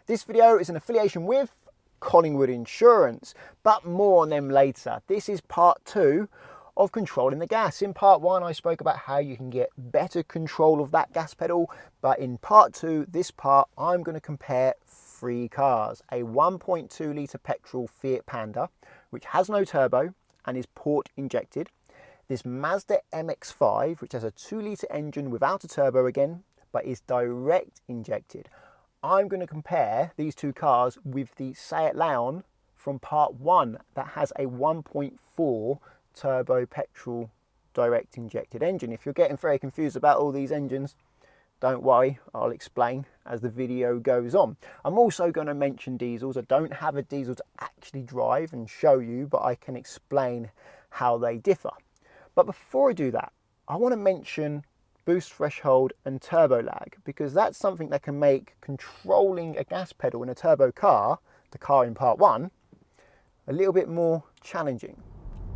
This video is an affiliation with Collingwood Insurance, but more on them later. This is part 2 of controlling the gas. In part 1 I spoke about how you can get better control of that gas pedal, but in part 2, this part, I'm going to compare 3 cars. A 1.2 litre petrol Fiat Panda, which has no turbo and is port injected. This Mazda MX5, which has a 2 litre engine without a turbo again, but is direct injected. I'm going to compare these 2 cars with the Fiat Leon from part 1 that has a 1.4 turbo petrol direct injected engine. If you're getting very confused about all these engines, don't worry, I'll explain as the video goes on. I'm also going to mention diesels. I don't have a diesel to actually drive and show you, but I can explain how they differ. But before I do that, I want to mention boost threshold and turbo lag, because that's something that can make controlling a gas pedal in a turbo car, the car in part 1, a little bit more challenging.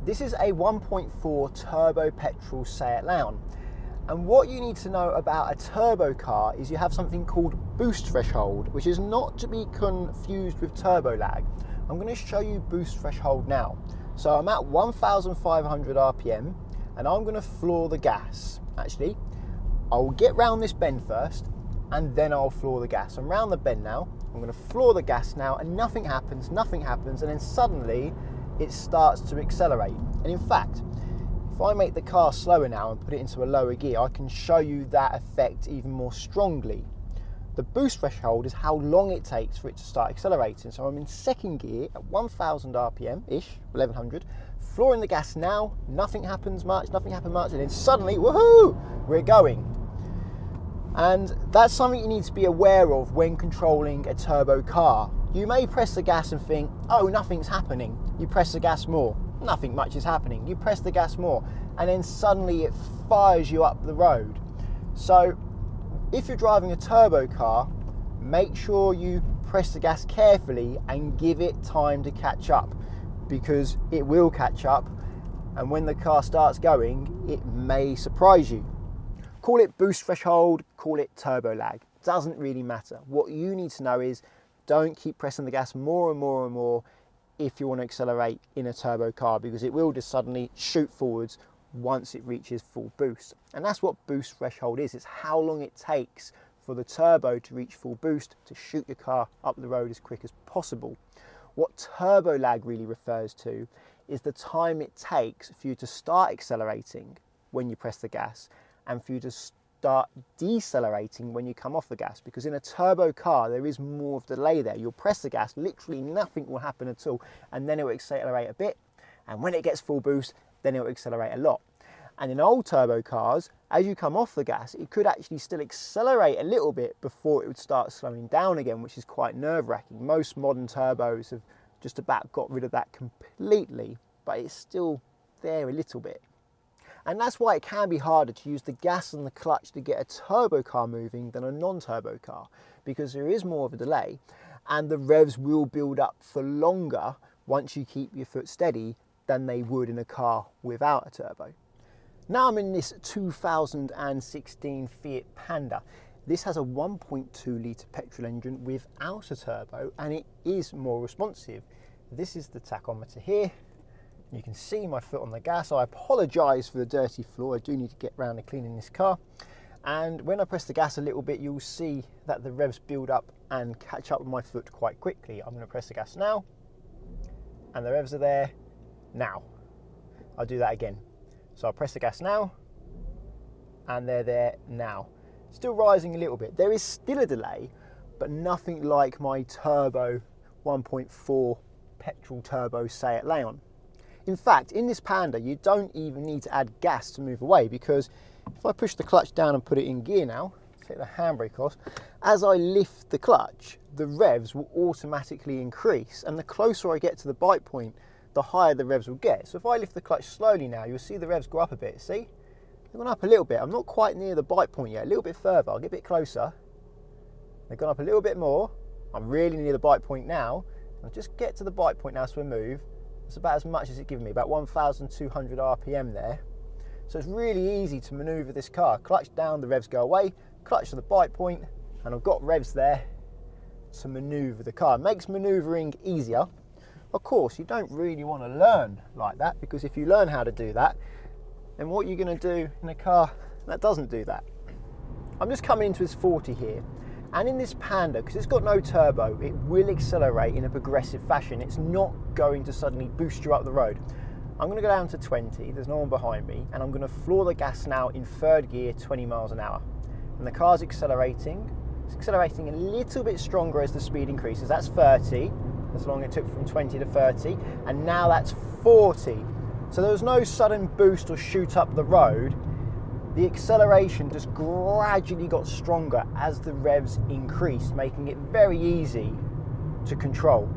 This is a 1.4 turbo petrol Fiat Leon, and what you need to know about a turbo car is you have something called boost threshold, which is not to be confused with turbo lag. I'm going to show you boost threshold now. So I'm at 1,500 RPM and I'm going to floor the gas. Actually, I'll get round this bend first and then I'll floor the gas. I'm round the bend now, I'm going to floor the gas now, and nothing happens, and then suddenly it starts to accelerate. And in fact, if I make the car slower now and put it into a lower gear, I can show you that effect even more strongly. The boost threshold is how long it takes for it to start accelerating. So I'm in second gear at 1,000 RPM-ish, 1,100, flooring the gas now, nothing happens much, and then suddenly, woohoo, we're going. And that's something you need to be aware of when controlling a turbo car. You may press the gas and think, oh, nothing's happening. You press the gas more, nothing much is happening. You press the gas more, and then suddenly it fires you up the road. So if you're driving a turbo car, make sure you press the gas carefully and give it time to catch up, because it will catch up, and when the car starts going, it may surprise you. Call it boost threshold, call it turbo lag, doesn't really matter. What you need to know is don't keep pressing the gas more and more and more if you want to accelerate in a turbo car, because it will just suddenly shoot forwards once it reaches full boost. And that's what boost threshold is. It's how long it takes for the turbo to reach full boost to shoot your car up the road as quick as possible. What turbo lag really refers to is the time it takes for you to start accelerating when you press the gas and for you to start decelerating when you come off the gas, because in a turbo car there is more of a delay there. You'll press the gas, literally nothing will happen at all, and then it will accelerate a bit, and when it gets full boost, then it will accelerate a lot. And in old turbo cars, as you come off the gas, it could actually still accelerate a little bit before it would start slowing down again, which is quite nerve-wracking. Most modern turbos have just about got rid of that completely, but it's still there a little bit. And that's why it can be harder to use the gas and the clutch to get a turbo car moving than a non-turbo car, because there is more of a delay and the revs will build up for longer once you keep your foot steady than they would in a car without a turbo. Now I'm in this 2016 Fiat Panda. This has a 1.2 litre petrol engine without a turbo, and it is more responsive. This is the tachometer here. You can see my foot on the gas. I apologise for the dirty floor. I do need to get round to cleaning this car. And when I press the gas a little bit, you'll see that the revs build up and catch up with my foot quite quickly. I'm going to press the gas now, and the revs are there now. I'll do that again. So I'll press the gas now, and they're there now. Still rising a little bit. There is still a delay, but nothing like my turbo 1.4 petrol turbo Fiat Leon. In fact, in this Panda, you don't even need to add gas to move away, because if I push the clutch down and put it in gear now, take the handbrake off, as I lift the clutch, the revs will automatically increase, and the closer I get to the bite point, the higher the revs will get. So if I lift the clutch slowly now, you'll see the revs go up a bit. See? They've gone up a little bit. I'm not quite near the bite point yet, a little bit further. I'll get a bit closer. They've gone up a little bit more. I'm really near the bite point now. I'll just get to the bite point now, so we move. It's about as much as it's given me, about 1,200 RPM there. So it's really easy to maneuver this car. Clutch down, the revs go away, clutch to the bite point, and I've got revs there to maneuver the car. It makes maneuvering easier. Of course, you don't really want to learn like that, because if you learn how to do that, then what you're going to do in a car that doesn't do that. I'm just coming into this 40 here, and in this Panda, because it's got no turbo, it will accelerate in a progressive fashion. It's not going to suddenly boost you up the road. I'm going to go down to 20, there's no one behind me, and I'm going to floor the gas now in third gear, 20 miles an hour. And the car's accelerating. It's accelerating a little bit stronger as the speed increases. That's 30, that's how long it took from 20 to 30, and now that's 40. So there was no sudden boost or shoot up the road. The acceleration just gradually got stronger as the revs increased, making it very easy to control.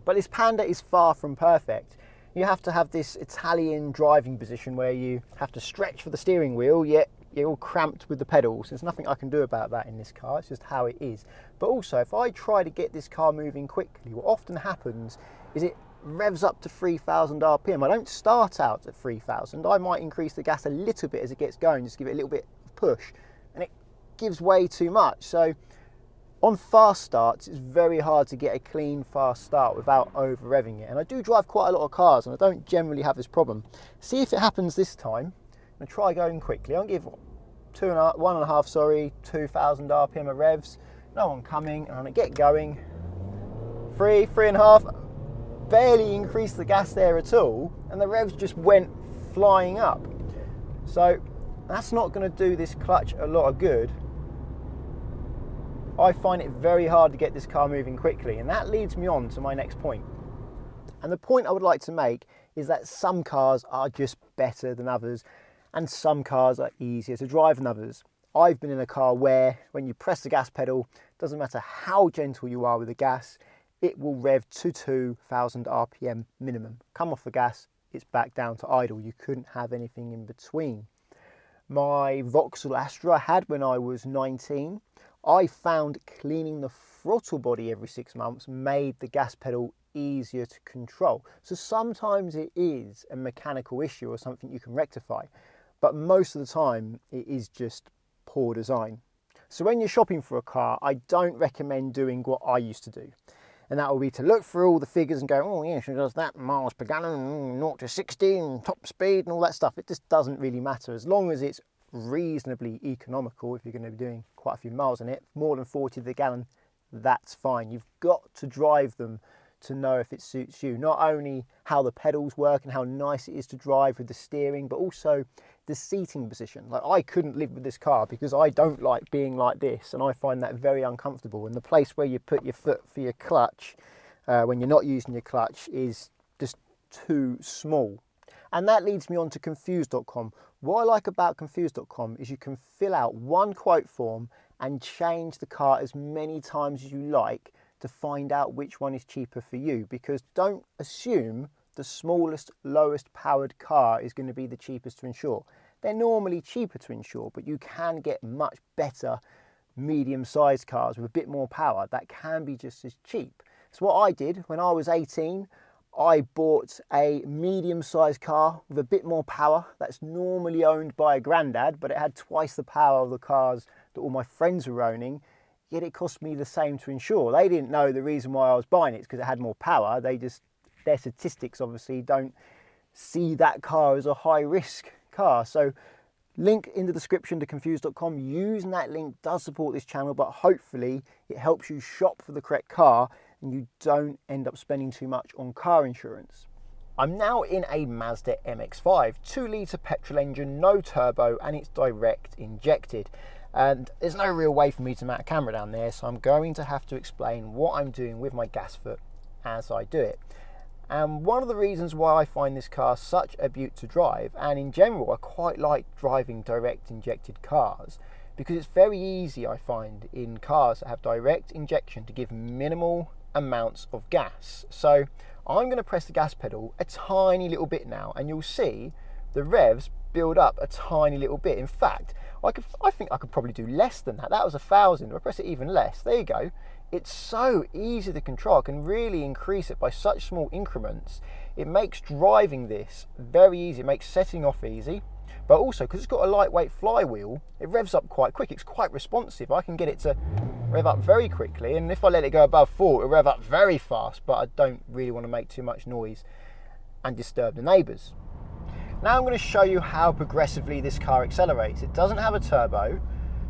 But this Panda is far from perfect. You have to have this Italian driving position where you have to stretch for the steering wheel, yet you're all cramped with the pedals. There's nothing I can do about that in this car, it's just how it is. But also, if I try to get this car moving quickly, what often happens is it revs up to 3,000 RPM. I don't start out at 3,000. I might increase the gas a little bit as it gets going, just give it a little bit of push, and it gives way too much. So on fast starts, it's very hard to get a clean fast start without over revving it. And I do drive quite a lot of cars, and I don't generally have this problem. See if it happens this time. I'm going to try going quickly. I'll give 2,000 RPM of revs. No one coming, and I'm going to get going. 3.5. Barely increased the gas there at all, and the revs just went flying up. So that's not going to do this clutch a lot of good. I find it very hard to get this car moving quickly, and that leads me on to my next point. And the point I would like to make is that some cars are just better than others, and some cars are easier to drive than others. I've been in a car where when you press the gas pedal, doesn't matter how gentle you are with the gas, it will rev to 2,000 RPM minimum. Come off the gas, it's back down to idle. You couldn't have anything in between. My Vauxhall Astra I had when I was 19. I found cleaning the throttle body every 6 months made the gas pedal easier to control. So sometimes it is a mechanical issue or something you can rectify, but most of the time it is just poor design. So when you're shopping for a car, I don't recommend doing what I used to do. And that will be to look through all the figures and go, oh yeah, she does that, miles per gallon, 0 to 60, and top speed and all that stuff. It just doesn't really matter. As long as it's reasonably economical, if you're going to be doing quite a few miles in it, more than 40 to the gallon, that's fine. You've got to drive them to know if it suits you. Not only how the pedals work and how nice it is to drive with the steering, but also the seating position. Like, I couldn't live with this car because I don't like being like this, and I find that very uncomfortable. And the place where you put your foot for your clutch when you're not using your clutch is just too small. And that leads me on to confused.com. What I like about confused.com is you can fill out one quote form and change the car as many times as you like to find out which one is cheaper for you, because don't assume the smallest, lowest powered car is going to be the cheapest to insure. They're normally cheaper to insure, but you can get much better medium-sized cars with a bit more power that can be just as cheap. So what I did when I was 18, I bought a medium-sized car with a bit more power that's normally owned by a granddad, but it had twice the power of the cars that all my friends were owning, yet it cost me the same to insure. They didn't know the reason why I was buying it, because it had more power. Their statistics obviously don't see that car as a high-risk car. So link in the description to confused.com. Using that link does support this channel, but hopefully it helps you shop for the correct car and you don't end up spending too much on car insurance. I'm now in a Mazda MX5, 2-litre petrol engine, no turbo, and it's direct injected. And there's no real way for me to mount a camera down there, so I'm going to have to explain what I'm doing with my gas foot as I do it. And one of the reasons why I find this car such a beaut to drive, and in general I quite like driving direct injected cars, because it's very easy, I find, in cars that have direct injection to give minimal amounts of gas. So I'm going to press the gas pedal a tiny little bit now, and you'll see the revs build up a tiny little bit. In fact, I think I could probably do less than that. That was 1,000. If I press it even less, there you go. It's so easy to control. I can really increase it by such small increments. It makes driving this very easy. It makes setting off easy. but also because it's got a lightweight flywheel, it revs up quite quick. It's quite responsive. I can get it to rev up very quickly, and if I let it go above 4, it'll rev up very fast, but I don't really want to make too much noise and disturb the neighbours. Now I'm going to show you how progressively this car accelerates. It doesn't have a turbo,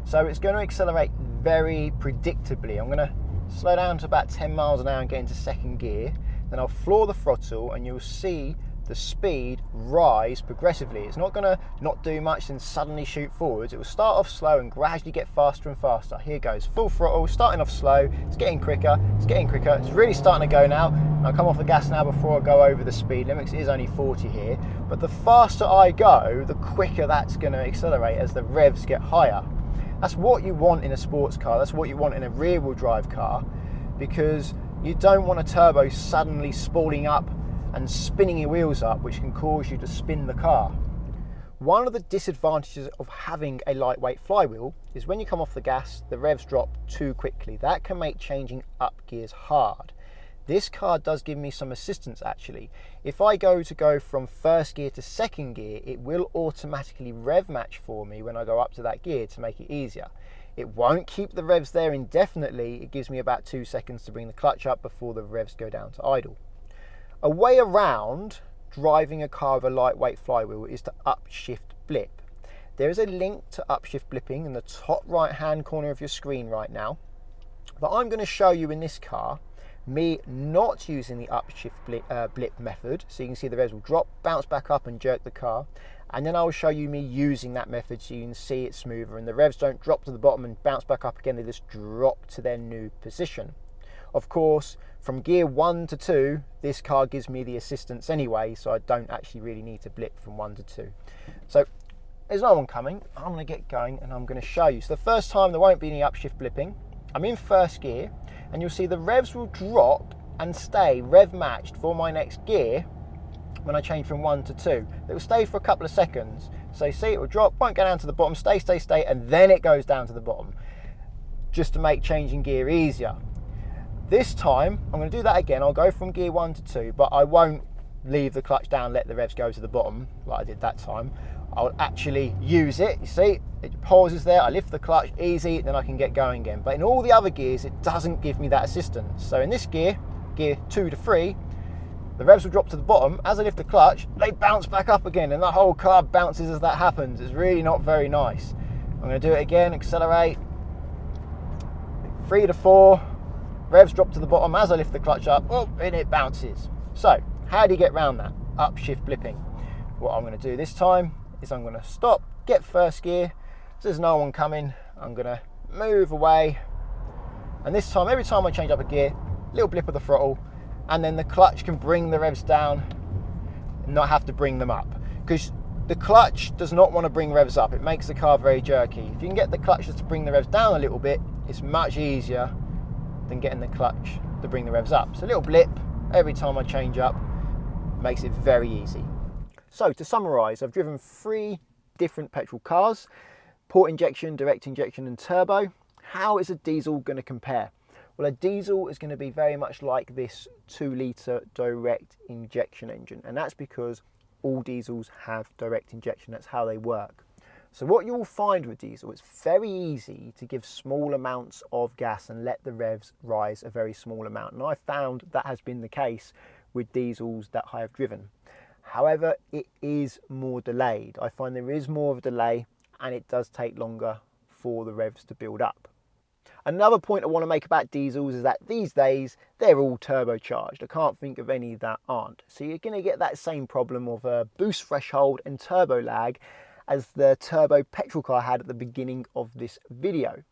so it's going to accelerate very predictably. I'm going to slow down to about 10 miles an hour and get into second gear. Then I'll floor the throttle and you'll see the speed rise progressively. It's not going to not do much and suddenly shoot forwards. It will start off slow and gradually get faster and faster. Here goes, full throttle, starting off slow, it's getting quicker, it's really starting to go now. I'll come off the gas now before I go over the speed limit, 'cause it is only 40 here. But the faster I go, the quicker that's going to accelerate as the revs get higher. That's what you want in a sports car, that's what you want in a rear-wheel drive car, because you don't want a turbo suddenly spooling up and spinning your wheels up, which can cause you to spin the car. One of the disadvantages of having a lightweight flywheel is when you come off the gas, the revs drop too quickly. That can make changing up gears hard. This car does give me some assistance actually. If I go from first gear to second gear, it will automatically rev match for me when I go up to that gear to make it easier. It won't keep the revs there indefinitely. It gives me about 2 seconds to bring the clutch up before the revs go down to idle. A way around driving a car with a lightweight flywheel is to upshift blip. There is a link to upshift blipping in the top right hand corner of your screen right now, but I'm going to show you in this car me not using the upshift blip method, so you can see the revs will drop, bounce back up and jerk the car, and then I will show you me using that method so you can see it smoother and the revs don't drop to the bottom and bounce back up again, they just drop to their new position. Of course, from gear 1 to 2, this car gives me the assistance anyway, so I don't actually really need to blip from 1 to 2. So there's no one coming. I'm going to get going and I'm going to show you. So the first time there won't be any upshift blipping. I'm in first gear and you'll see the revs will drop and stay rev matched for my next gear when I change from 1 to 2. It will stay for a couple of seconds. So see, it will drop, won't go down to the bottom, stay, and then it goes down to the bottom, just to make changing gear easier. This time, I'm going to do that again. I'll go from gear 1 to 2, but I won't leave the clutch down, let the revs go to the bottom like I did that time. I'll actually use it. You see, it pauses there. I lift the clutch, easy, then I can get going again. But in all the other gears, it doesn't give me that assistance. So in this gear, gear 2 to 3, the revs will drop to the bottom. As I lift the clutch, they bounce back up again, and the whole car bounces as that happens. It's really not very nice. I'm going to do it again, accelerate. 3 to 4. Revs drop to the bottom as I lift the clutch up, oh, and it bounces. So, how do you get around that? Upshift blipping. What I'm going to do this time is I'm going to stop, get first gear. So there's no one coming. I'm going to move away. And this time, every time I change up a gear, little blip of the throttle, and then the clutch can bring the revs down and not have to bring them up. Because the clutch does not want to bring revs up. It makes the car very jerky. If you can get the clutch just to bring the revs down a little bit, it's much easier than getting the clutch to bring the revs up. So a little blip every time I change up makes it very easy. So to summarise, I've driven 3 different petrol cars: port injection, direct injection and turbo. How is a diesel going to compare? Well, a diesel is going to be very much like this 2-litre direct injection engine, and that's because all diesels have direct injection. That's how they work. So what you will find with diesel, it's very easy to give small amounts of gas and let the revs rise a very small amount. And I found that has been the case with diesels that I have driven. However, it is more delayed. I find there is more of a delay and it does take longer for the revs to build up. Another point I want to make about diesels is that these days they're all turbocharged. I can't think of any that aren't. So you're going to get that same problem of a boost threshold and turbo lag as the turbo petrol car had at the beginning of this video.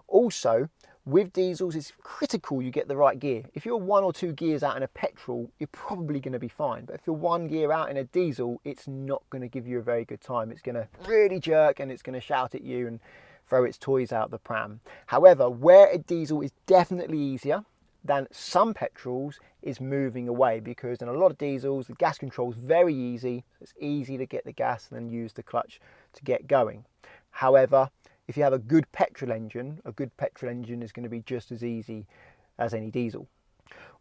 Also, with diesels, it's critical you get the right gear. If you're 1 or 2 gears out in a petrol, you're probably going to be fine. But if you're 1 gear out in a diesel, it's not going to give you a very good time. It's going to really jerk and it's going to shout at you and throw its toys out the pram. However, where a diesel is definitely easier than some petrols is moving away, because in a lot of diesels the gas control is very easy. It's easy to get the gas and then use the clutch to get going. However, if you have a good petrol engine is going to be just as easy as any diesel.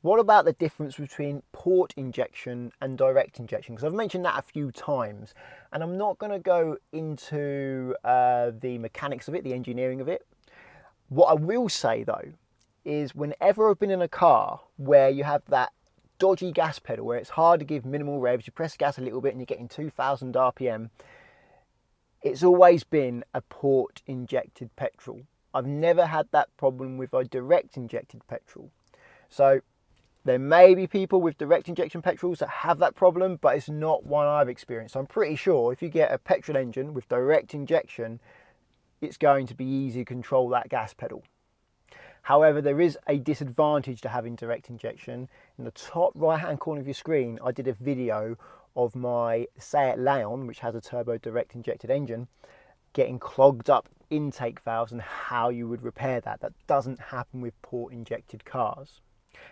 What about the difference between port injection and direct injection? Because I've mentioned that a few times, and I'm not going to go into the mechanics of it, the engineering of it. What I will say though is whenever I've been in a car where you have that dodgy gas pedal, where it's hard to give minimal revs, you press gas a little bit and you're getting 2,000 RPM, it's always been a port injected petrol. I've never had that problem with a direct injected petrol. So there may be people with direct injection petrols that have that problem, but it's not one I've experienced. I'm pretty sure if you get a petrol engine with direct injection, it's going to be easy to control that gas pedal. However, there is a disadvantage to having direct injection. In the top right hand corner of your screen, I did a video of my Fiat Leon, which has a turbo direct injected engine, getting clogged up intake valves and how you would repair that. That doesn't happen with port injected cars.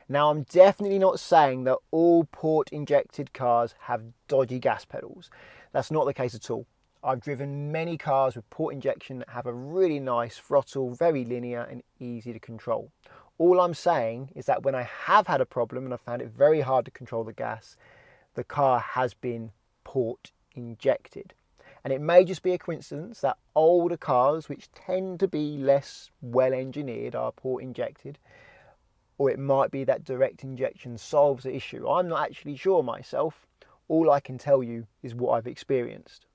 Now, I'm definitely not saying that all port injected cars have dodgy gas pedals. That's not the case at all. I've driven many cars with port injection that have a really nice throttle, very linear and easy to control. All I'm saying is that when I have had a problem and I found it very hard to control the gas, the car has been port injected. And it may just be a coincidence that older cars, which tend to be less well engineered, are port injected. Or it might be that direct injection solves the issue. I'm not actually sure myself. All I can tell you is what I've experienced.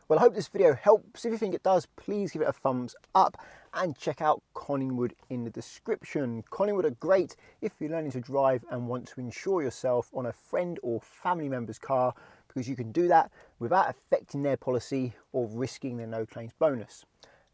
Well, I hope this video helps. If you think it does, please give it a thumbs up and check out Collingwood in the description. Collingwood are great if you're learning to drive and want to insure yourself on a friend or family member's car, because you can do that without affecting their policy or risking their no claims bonus.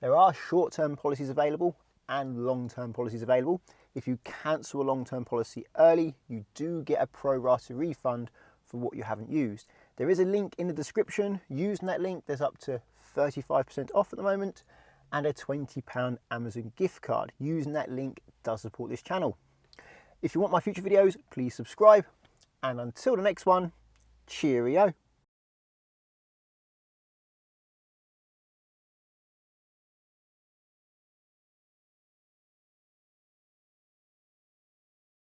There are short-term policies available and long-term policies available. If you cancel a long-term policy early, you do get a pro rata refund for what you haven't used. There is a link in the description. Using that link, there's up to 35% off at the moment and a £20 Amazon gift card. Using that link does support this channel. If you want my future videos, please subscribe. And until the next one, cheerio.